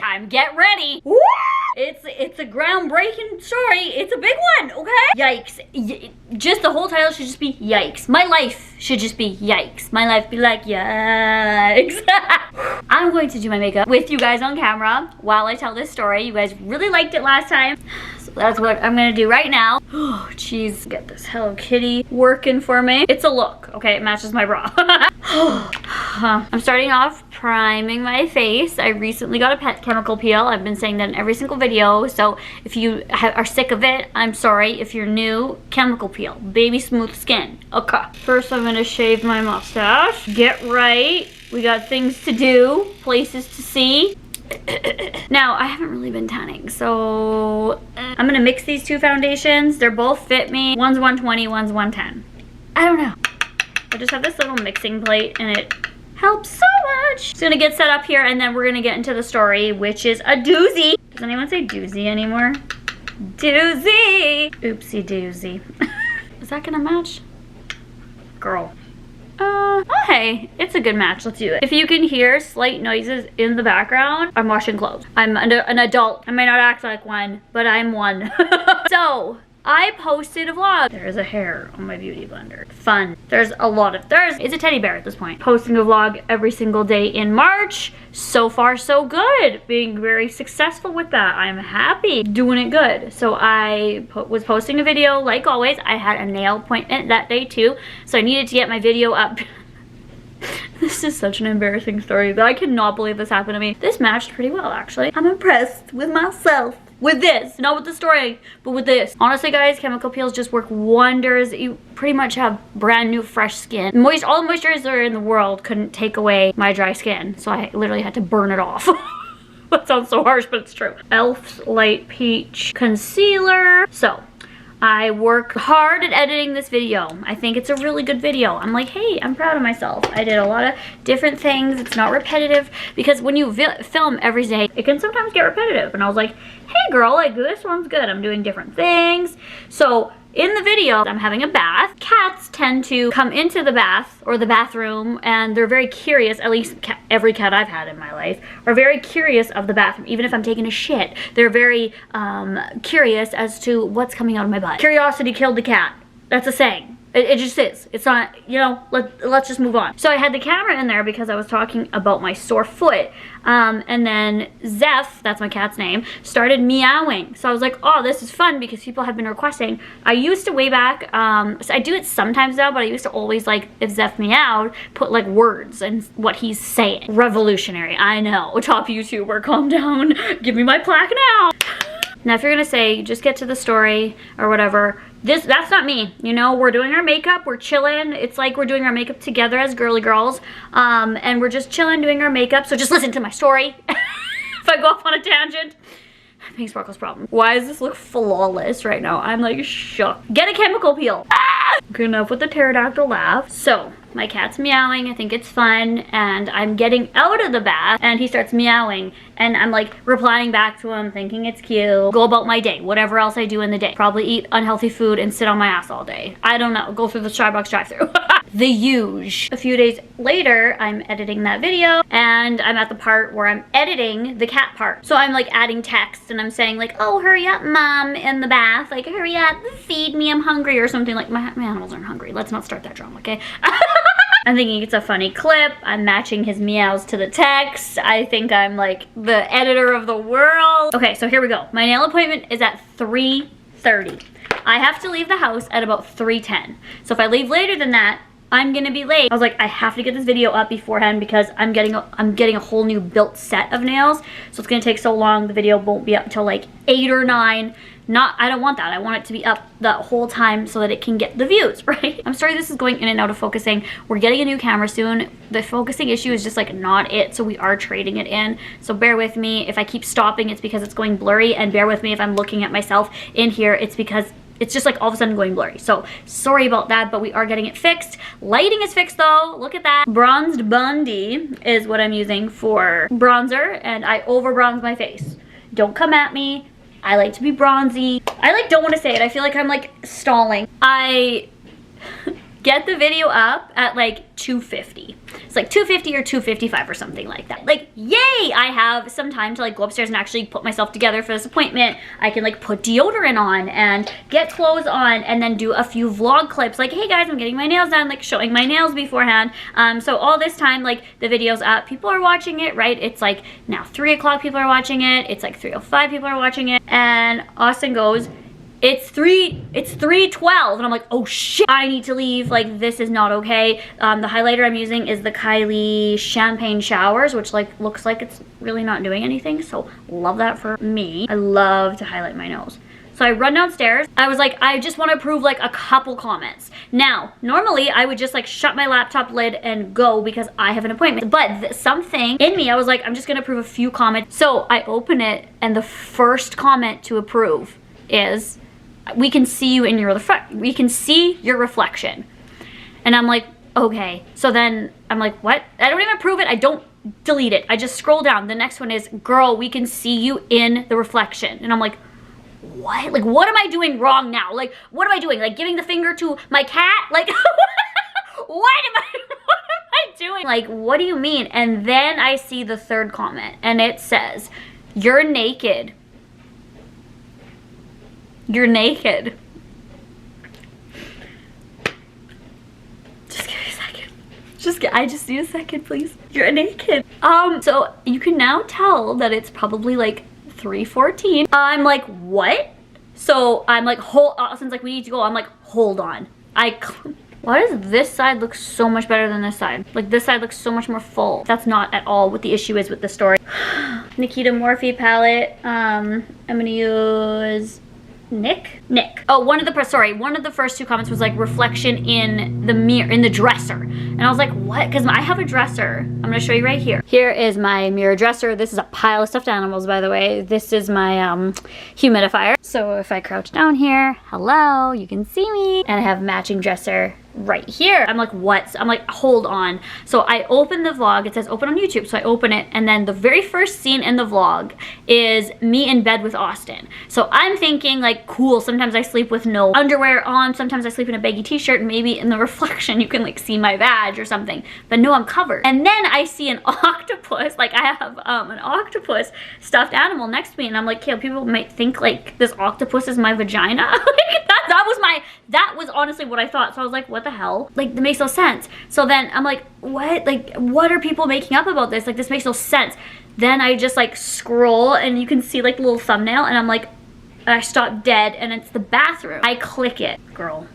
time. Get ready. Woo! It's a groundbreaking story. It's a big one, okay? Yikes. Just the whole title should just be yikes. My life should just be yikes. My life be like yikes. I'm going to do my makeup with you guys on camera while I tell this story. You guys really liked it last time. So that's what I'm gonna do right now. Oh, jeez. Get this Hello Kitty working for me. It's a look, okay? It matches my bra. I'm starting off priming my face. I recently got a pet chemical peel. I've been saying that in every single video, so if you are sick of it, I'm sorry. If you're new, chemical peel. Baby smooth skin. Okay. First, I'm gonna shave my mustache. Get right. We got things to do, places to see. Now, I haven't really been tanning, so I'm gonna mix these two foundations. They're both fit me. One's 120, one's 110. I don't know. I just have this little mixing plate and it helps so much. Just gonna get set up here and then we're gonna get into the story, which is a doozy. Does anyone say doozy anymore? Doozy. Oopsie doozy. Is that gonna match? Girl. Oh hey, it's a good match. Let's do it. If you can hear slight noises in the background, I'm washing clothes. I'm an adult. I may not act like one, but I'm one. So, I posted a vlog. There's a hair on my beauty blender. Fun. It's a teddy bear at this point. Posting a vlog every single day in March. So far, so good. Being very successful with that. I'm happy. Doing it good. So I was posting a video like always. I had a nail appointment that day too. So I needed to get my video up. This is such an embarrassing story, but I cannot believe this happened to me. This matched pretty well, actually. I'm impressed with myself. With this, not with the story, but with this. Honestly, guys, chemical peels just work wonders. You pretty much have brand new, fresh skin. All the moisturizer in the world couldn't take away my dry skin, so I literally had to burn it off. That sounds so harsh, but it's true. e.l.f. Light Peach Concealer. So, I work hard at editing this video. I think it's a really good video. I'm like, hey, I'm proud of myself. I did a lot of different things. It's not repetitive because when you film every day, it can sometimes get repetitive. And I was like, hey girl, like this one's good. I'm doing different things. So in the video, I'm having a bath. Cats tend to come into the bath or the bathroom and they're very curious, at least every cat I've had in my life, are very curious of the bathroom. Even if I'm taking a shit, they're very curious as to what's coming out of my butt. Curiosity killed the cat. That's a saying. It just is. It's not, you know, let's just move on. So I had the camera in there because I was talking about my sore foot. And then Zeph, that's my cat's name, started meowing. So I was like, oh, this is fun because people have been requesting. I used to way back, so I do it sometimes now, but I used to always, like, if Zeph meowed, put like words and what he's saying. Revolutionary, I know. Top YouTuber, calm down. Give me my plaque now. Now, if you're gonna say, just get to the story or whatever, that's not me. You know, we're doing our makeup, we're chilling. It's like we're doing our makeup together as girly girls. And we're just chilling, doing our makeup. So just listen to my story. If I go off on a tangent. PiinkSparkles problem. Why does this look flawless right now? I'm like shook. Get a chemical peel. Ah! Good enough with the pterodactyl laugh. So, my cat's meowing, I think it's fun, and I'm getting out of the bath, and he starts meowing, and I'm like replying back to him, thinking it's cute. Go about my day, whatever else I do in the day. Probably eat unhealthy food and sit on my ass all day. I don't know, go through the Starbucks drive-thru. The huge. A few days later, I'm editing that video, and I'm at the part where I'm editing the cat part. So I'm like adding text, and I'm saying like, oh, hurry up, mom, in the bath. Like, hurry up, feed me, I'm hungry, or something. Like, my animals aren't hungry. Let's not start that drama, okay? I'm thinking it's a funny clip. I'm matching his meows to the text. I think I'm like the editor of the world. Okay, so here we go. My nail appointment is at 3:30. I have to leave the house at about 3:10. So if I leave later than that, I'm gonna be late. I was like, I have to get this video up beforehand because I'm getting a whole new built set of nails. So it's gonna take so long. The video won't be up until like 8 or 9. I don't want that. I want it to be up the whole time so that it can get the views, right? I'm sorry this is going in and out of focusing. We're getting a new camera soon. The focusing issue is just like not it, so we are trading it in. So bear with me. If I keep stopping, it's because it's going blurry, and bear with me if I'm looking at myself in here, it's because it's just like all of a sudden going blurry. So sorry about that, but we are getting it fixed. Lighting is fixed though. Look at that. Bronzed Bundy is what I'm using for bronzer, and I over bronze my face. Don't come at me. I like to be bronzy. I like don't want to say it. I feel like I'm like stalling. get the video up at like 2:50. It's like 2:50 or 2:55 or something like that. Like, yay, I have some time to like go upstairs and actually put myself together for this appointment. I can like put deodorant on and get clothes on and then do a few vlog clips like, hey guys, I'm getting my nails done, like showing my nails beforehand. So all this time, like the video's up, people are watching it, right? It's like now 3 o'clock, people are watching it. It's like 3:05, people are watching it. And Austin goes, it's 3:12, and I'm like, oh shit, I need to leave, like this is not okay. The highlighter I'm using is the Kylie Champagne Showers, which like looks like it's really not doing anything, so love that for me. I love to highlight my nose. So I run downstairs. I was like, I just want to approve like a couple comments. Now, normally I would just like shut my laptop lid and go because I have an appointment. But something in me, I was like, I'm just gonna approve a few comments. So I open it, and the first comment to approve is, we can see you in your we can see your reflection. And I'm like, okay. So then I'm like, what? I don't even approve it. I don't delete it. I just scroll down. The next one is, girl, we can see you in the reflection. And I'm like, what? Like, what am I doing wrong now? Like, what am I doing? Like, giving the finger to my cat? Like, what am I doing? Like, what do you mean? And then I see the third comment, and it says, you're naked. You're naked. Just give me a second. I just need a second, please. You're naked. So you can now tell that it's probably like 3:14. I'm like, what? So I'm like, Austin's like, we need to go. I'm like, hold on. Why does this side look so much better than this side? Like, this side looks so much more full. That's not at all what the issue is with the story. Nikita Morphe palette. I'm gonna use Nick. Oh, one of the first two comments was like reflection in the mirror, in the dresser. And I was like, what? Because I have a dresser. I'm gonna show you right here. Here is my mirror dresser. This is a pile of stuffed animals, by the way. This is my humidifier. So if I crouch down here, hello, you can see me. And I have matching dresser right here. I'm like, what? I'm like, hold on. So I open the vlog. It says open on YouTube. So I open it, and then the very first scene in the vlog is me in bed with Austin. So I'm thinking like, cool, sometimes I sleep with no underwear on, sometimes I sleep in a baggy t-shirt, and maybe in the reflection you can like see my badge or something. But no, I'm covered. And then I see an octopus, like I have an octopus stuffed animal next to me, and I'm like, okay, people might think like this octopus is my vagina. Like, that was honestly what I thought. So I was like, what the hell? Like, that makes no sense. So then I'm like, what? Like, what are people making up about this? Like, this makes no sense. Then I just like scroll, and you can see like the little thumbnail, and I'm like, I stop dead, and it's the bathroom. I click it. Girl.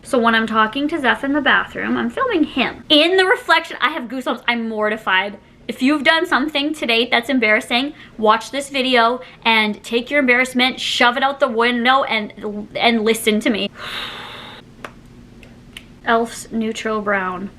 So when I'm talking to Zeph in the bathroom, I'm filming him. In the reflection, I have goosebumps. I'm mortified. If you've done something to date that's embarrassing, watch this video and take your embarrassment, shove it out the window, and listen to me. Elf's Neutral Brown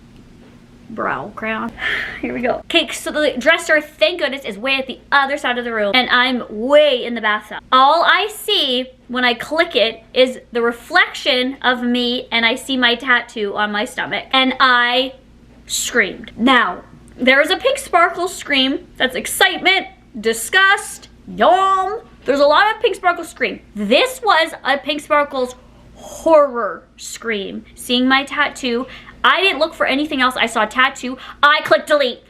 Brow Crayon. Here we go. Okay, so the dresser, thank goodness, is way at the other side of the room, and I'm way in the bathtub. All I see when I click it is the reflection of me, and I see my tattoo on my stomach, and I screamed. Now, there is a PiinkSparkles scream. That's excitement, disgust, yum. There's a lot of PiinkSparkles scream. This was a PiinkSparkles horror scream. Seeing my tattoo, I didn't look for anything else. I saw tattoo. I clicked delete.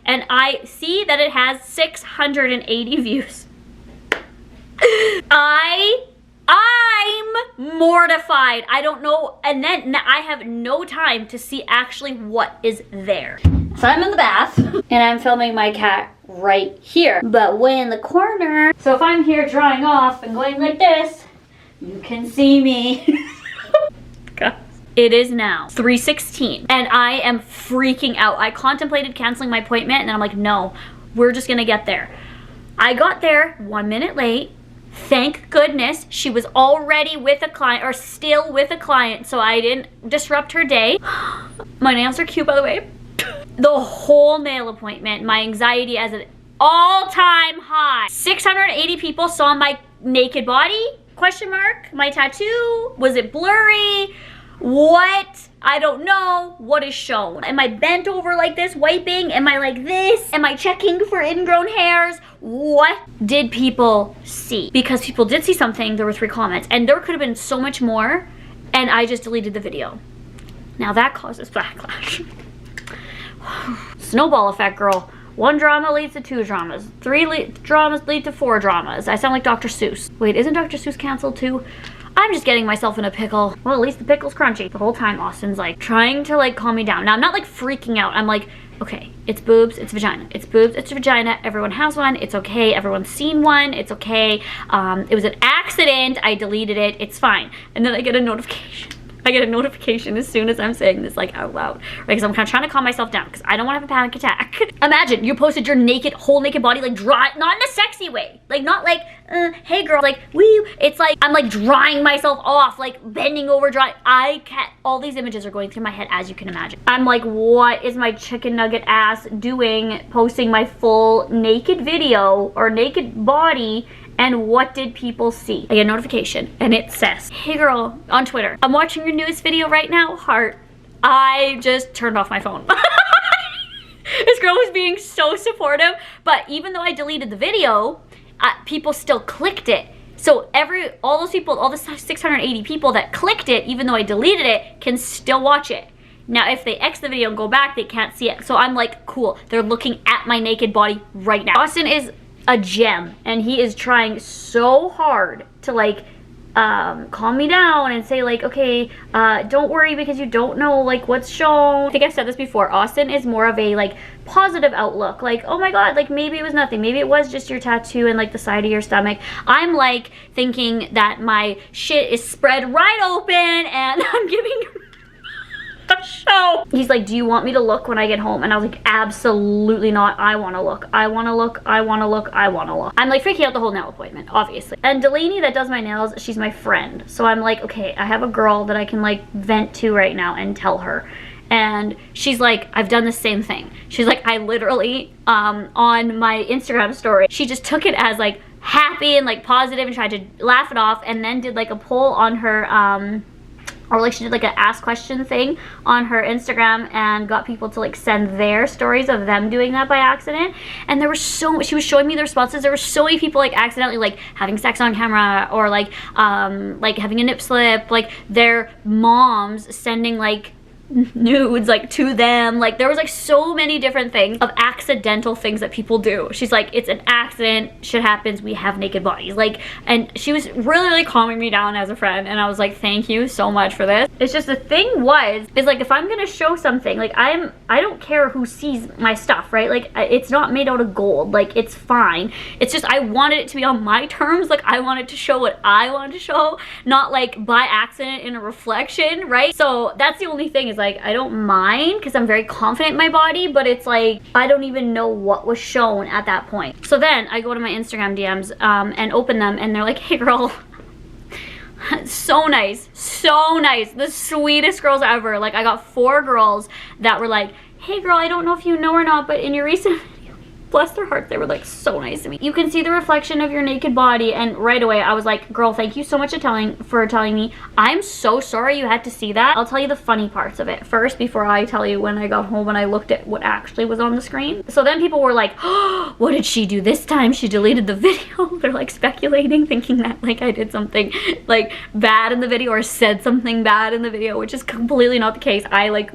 And I see that it has 680 views. I'm mortified. I don't know, and then I have no time to see actually what is there. So I'm in the bath, and I'm filming my cat right here, but way in the corner. So if I'm here drying off and going like this, you can see me. God. It is now 3:16, and I am freaking out. I contemplated canceling my appointment, and then I'm like, no, we're just gonna get there. I got there 1 minute late. Thank goodness she was already with a client, or still with a client, so I didn't disrupt her day. My nails are cute, by the way. The whole nail appointment, my anxiety as an all-time high. 680 people saw my naked body, question mark, my tattoo. Was it blurry? What? I don't know what is shown. Am I bent over like this, wiping? Am I like this? Am I checking for ingrown hairs? What did people see? Because people did see something. There were 3 comments, and there could have been so much more. and I just deleted the video. Now that causes backlash. Snowball effect, girl. 1 drama leads to 2 dramas. 3 dramas lead to 4 dramas. I sound like Dr. Seuss. Wait, isn't Dr. Seuss canceled too? I'm just getting myself in a pickle. Well, at least the pickle's crunchy. The whole time Austin's like trying to like calm me down. Now I'm not like freaking out. I'm like, okay, it's boobs, it's vagina. It's boobs, it's vagina. Everyone has one. It's okay. Everyone's seen one. It's okay. It was an accident. I deleted it. It's fine. And then I get a notification. I get a notification as soon as I'm saying this like out loud, right? Because I'm kind of trying to calm myself down because I don't want to have a panic attack. Imagine you posted your naked, whole naked body, like dry, not in a sexy way, like not like, hey girl, like woo. It's like I'm like drying myself off, like bending over dry. I can't. All these images are going through my head, as you can imagine. I'm like, what is my chicken nugget ass doing, posting my full naked video or naked body? And what did people see? I get a notification and it says, hey girl, on Twitter, I'm watching your newest video right now, heart. I just turned off my phone. This girl was being so supportive, but even though I deleted the video, people still clicked it. So all those people, all the 680 people that clicked it, even though I deleted it, can still watch it. Now, if they X the video and go back, they can't see it. So I'm like, cool, they're looking at my naked body right now. Austin is a gem, and he is trying so hard to like calm me down and say like, okay, don't worry because you don't know like what's shown. I think I've said this before. Austin is more of a like positive outlook, like, oh my god, like maybe it was nothing, maybe it was just your tattoo and like the side of your stomach. I'm like thinking that my shit is spread right open and I'm giving a show. He's like, do you want me to look when I get home? And I was like, absolutely not. I want to look. I want to look. I want to look. I want to look. I'm like freaking out the whole nail appointment, obviously. And Delaney that does my nails, she's my friend. So I'm like, okay, I have a girl that I can like vent to right now and tell her. And she's like, I've done the same thing. She's like, I literally, on my Instagram story, she just took it as like happy and like positive and tried to laugh it off, and then did like a poll on her, or like she did like an ask question thing on her Instagram and got people to like send their stories of them doing that by accident. And there were she was showing me the responses. There were so many people like accidentally like having sex on camera, or like having a nip slip, like their moms sending like nudes like to them. Like there was like so many different things of accidental things that people do. She's like, it's an accident, shit happens, we have naked bodies. Like, and she was really calming me down as a friend, and I was like, thank you so much for this. It's just the thing is like, if I'm gonna show something, like I don't care who sees my stuff, right? Like it's not made out of gold, like it's fine. It's just I wanted it to be on my terms. Like I wanted to show what I wanted to show, not like by accident in a reflection, right? So that's the only thing, is like, I don't mind because I'm very confident in my body, but it's like I don't even know what was shown at that point. So then I go to my Instagram DMs and open them, and they're like, hey girl, so nice, the sweetest girls ever. Like I got 4 girls that were like, hey girl, I don't know if you know or not, but in your recent bless their hearts, they were like so nice to me. You can see the reflection of your naked body. And right away I was like, girl, thank you so much for telling me. I'm so sorry you had to see that. I'll tell you the funny parts of it first before I tell you when I got home and I looked at what actually was on the screen. So then people were like, oh, what did she do this time? She deleted the video. They're like speculating, thinking that like I did something like bad in the video or said something bad in the video, which is completely not the case. I like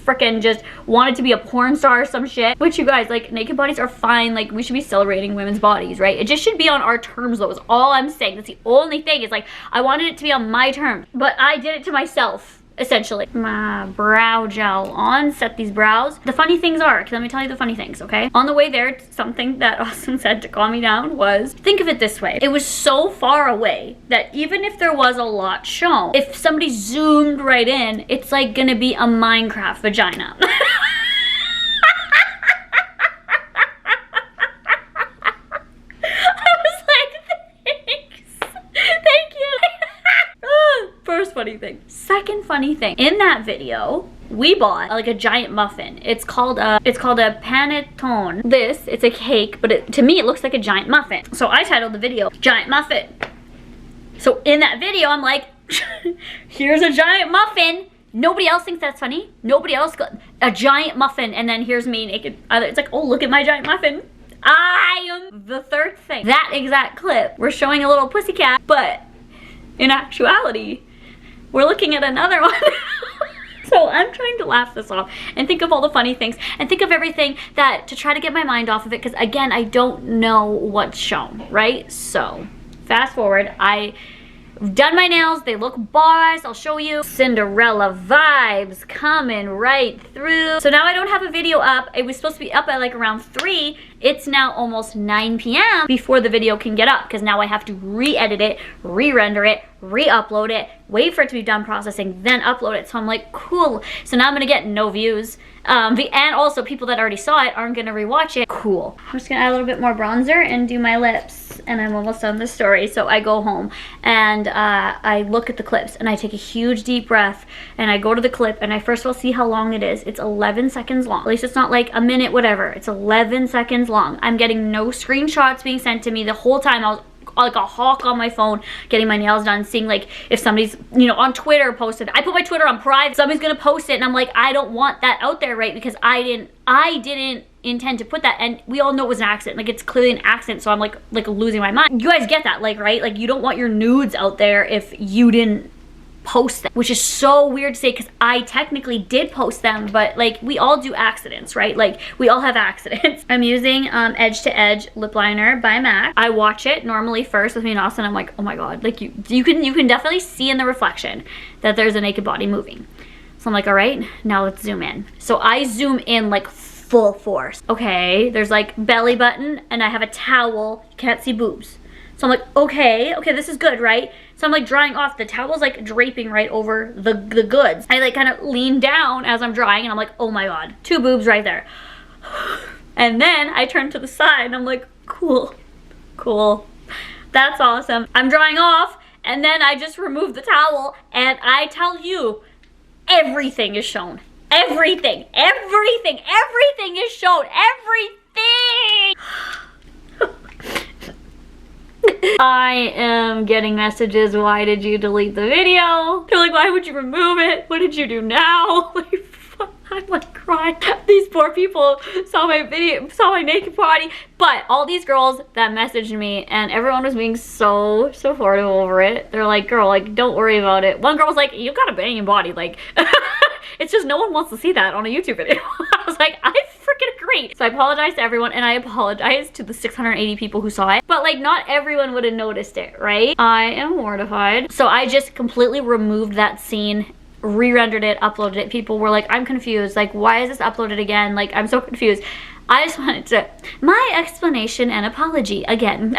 freaking just wanted to be a porn star or some shit. Which, you guys, like naked bodies are fine. Like we should be celebrating women's bodies, right? It just should be on our terms though, is all I'm saying. That's the only thing, is like I wanted it to be on my terms, but I did it to myself essentially. My brow gel on, set these brows. The funny things are, let me tell you the funny things, okay? On the way there, something that Austin said to calm me down was, think of it this way. It was so far away that even if there was a lot shown, if somebody zoomed right in, it's like gonna be a Minecraft vagina. Funny thing. Second funny thing. In that video, we bought like a giant muffin. It's called a panettone. It's a cake, but to me it looks like a giant muffin. So I titled the video Giant Muffin. So in that video I'm like, here's a giant muffin. Nobody else thinks that's funny. Nobody else got a giant muffin, and then here's me naked. It's like, oh, look at my giant muffin. I am the third thing. That exact clip, we're showing a little pussycat, but in actuality, we're looking at another one. So I'm trying to laugh this off and think of all the funny things and think of everything that to try to get my mind off of it, because again, I don't know what's shown, right? So fast forward, I've done my nails, they look boss. I'll show you. Cinderella vibes coming right through. So now I don't have a video up. It was supposed to be up at like around 3. It's now almost 9 p.m. before the video can get up, because now I have to re-edit it, re-render it, re-upload it, wait for it to be done processing, then upload it. So I'm like, cool. So now I'm gonna get no views. And also people that already saw it aren't gonna rewatch it. Cool. I'm just gonna add a little bit more bronzer and do my lips, and I'm almost done this story. So I go home and I look at the clips and I take a huge deep breath and I go to the clip and I first of all see how long it is. It's 11 seconds long. At least it's not like a minute, whatever. It's 11 seconds long. I'm getting no screenshots being sent to me the whole time. I was like a hawk on my phone getting my nails done, seeing like if somebody's, you know, on Twitter posted. I put my Twitter on private, somebody's gonna post it, and I'm like, I don't want that out there, right? Because I didn't intend to put that, and we all know it was an accident. Like, it's clearly an accident, so I'm like losing my mind. You guys get that, like, right? Like, you don't want your nudes out there if you didn't post them, which is so weird to say because I technically did post them, but like we all do accidents, right? Like we all have accidents. I'm using Edge to Edge lip liner by MAC. I watch it normally first with me and Austin. I'm like, oh my god, like you can definitely see in the reflection that there's a naked body moving. So I'm like, all right, now let's zoom in. So I zoom in like full force. Okay, there's like belly button and I have a towel. You can't see boobs. So I'm like, okay, this is good, right? So I'm like drying off. The towel's like draping right over the goods. I like kind of lean down as I'm drying and I'm like, oh my god, 2 boobs right there. And then I turn to the side and I'm like, cool. That's awesome. I'm drying off and then I just remove the towel and I tell you, everything is shown. Everything is shown. Everything. I am getting messages, why did you delete the video? They're like, why would you remove it? What did you do now? Like, I'm like crying. These poor people saw my video, saw my naked body. But all these girls that messaged me and everyone was being so supportive over it. They're like, girl, like, don't worry about it. One girl was like, you got a banging body. Like, it's just no one wants to see that on a YouTube video. I was like, I freaking agree. So I apologize to everyone and I apologize to the 680 people who saw it. But like, not everyone would have noticed it, right? I am mortified. So I just completely removed that scene, re-rendered it, uploaded it. People were like, I'm confused. Like, why is this uploaded again? Like, I'm so confused. I just wanted to, my explanation and apology again.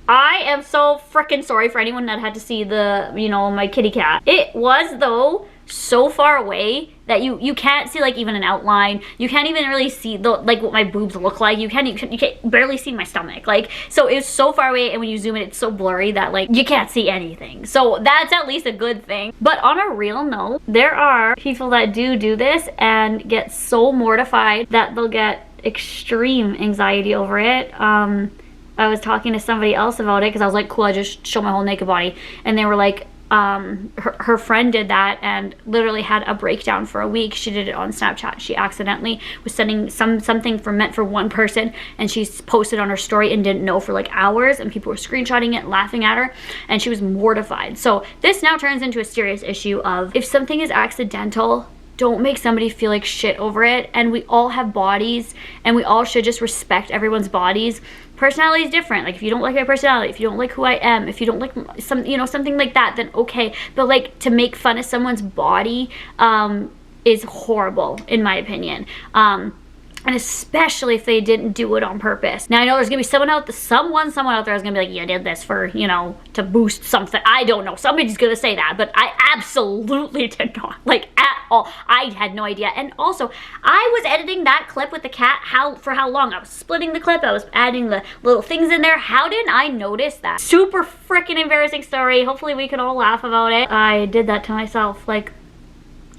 I am so freaking sorry for anyone that had to see the, you know, my kitty cat. It was though so far away that you can't see like even an outline. You can't even really see the like what my boobs look like. You can't barely see my stomach. Like, so it's so far away, and when you zoom in, it's so blurry that like you can't see anything. So that's at least a good thing. But on a real note, there are people that do this and get so mortified that they'll get extreme anxiety over it. I was talking to somebody else about it because I was like, cool, I just show my whole naked body, and they were like, her friend did that and literally had a breakdown for a week. She did it on Snapchat. She accidentally was sending something meant for one person, and she posted on her story and didn't know for like hours, and people were screenshotting it, laughing at her, and she was mortified. So this now turns into a serious issue of, if something is accidental, don't make somebody feel like shit over it. And we all have bodies and we all should just respect everyone's bodies. Personality is different. Like, if you don't like my personality, if you don't like who I am, if you don't like some, you know, something like that, then okay. But like, to make fun of someone's body is horrible in my opinion. And especially if they didn't do it on purpose. Now I know there's gonna be someone out there is gonna be like, you did this for, you know, to boost something. I don't know. Somebody's gonna say that, but I absolutely did not. Like, at all. I had no idea. And also, I was editing that clip with the cat for how long? I was splitting the clip. I was adding the little things in there. How didn't I notice that? Super freaking embarrassing story. Hopefully we can all laugh about it. I did that to myself. Like,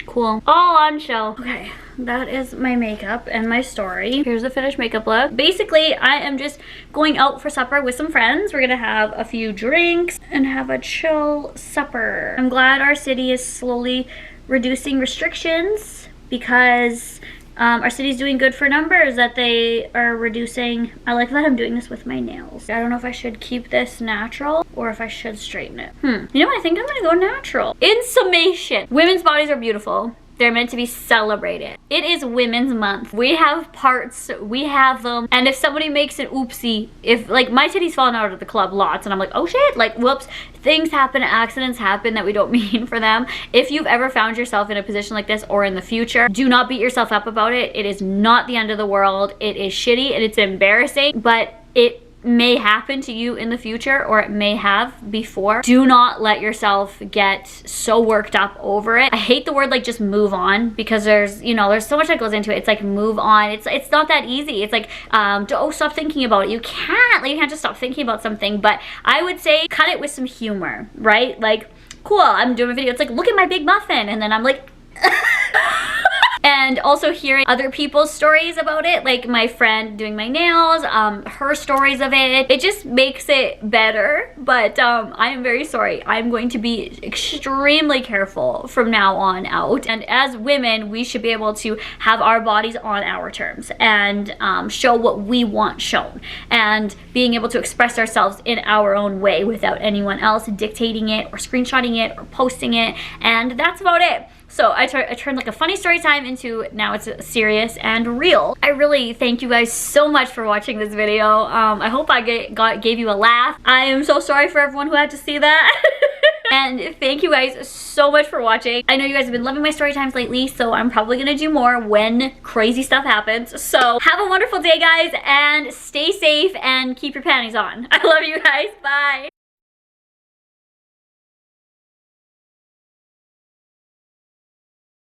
cool. All on show. Okay. That is my makeup and my story. Here's the finished makeup look. Basically, I am just going out for supper with some friends. We're gonna have a few drinks and have a chill supper. I'm glad our city is slowly reducing restrictions because our city's doing good for numbers, that they are reducing. I like that I'm doing this with my nails. I don't know if I should keep this natural or if I should straighten it. You know what? I think I'm gonna go natural. In summation, women's bodies are beautiful. They're meant to be celebrated. It is Women's Month. We have parts, we have them. And if somebody makes an oopsie, if like my titty's falling out of the club lots and I'm like, oh shit, like whoops, things happen, accidents happen that we don't mean for them. If you've ever found yourself in a position like this or in the future, do not beat yourself up about it. It is not the end of the world. It is shitty and it's embarrassing, but it may happen to you in the future, or it may have before. Do not let yourself get so worked up over it. I hate the word like just move on, because there's, you know, there's so much that goes into it. It's like move on. It's not that easy. It's like, oh, stop thinking about it. You can't just stop thinking about something. But I would say cut it with some humor, right? Like, cool, I'm doing a video. It's like, look at my big muffin. And then I'm like, and also hearing other people's stories about it, like my friend doing my nails, her stories of it, it just makes it better. But I am very sorry. I'm going to be extremely careful from now on out. And as women, we should be able to have our bodies on our terms and show what we want shown, and being able to express ourselves in our own way without anyone else dictating it or screenshotting it or posting it. And that's about it. So I turned like a funny story time into, now it's serious and real. I really thank you guys so much for watching this video. I hope I gave you a laugh. I am so sorry for everyone who had to see that. And thank you guys so much for watching. I know you guys have been loving my story times lately, so I'm probably gonna do more when crazy stuff happens. So have a wonderful day, guys, and stay safe and keep your panties on. I love you guys. Bye.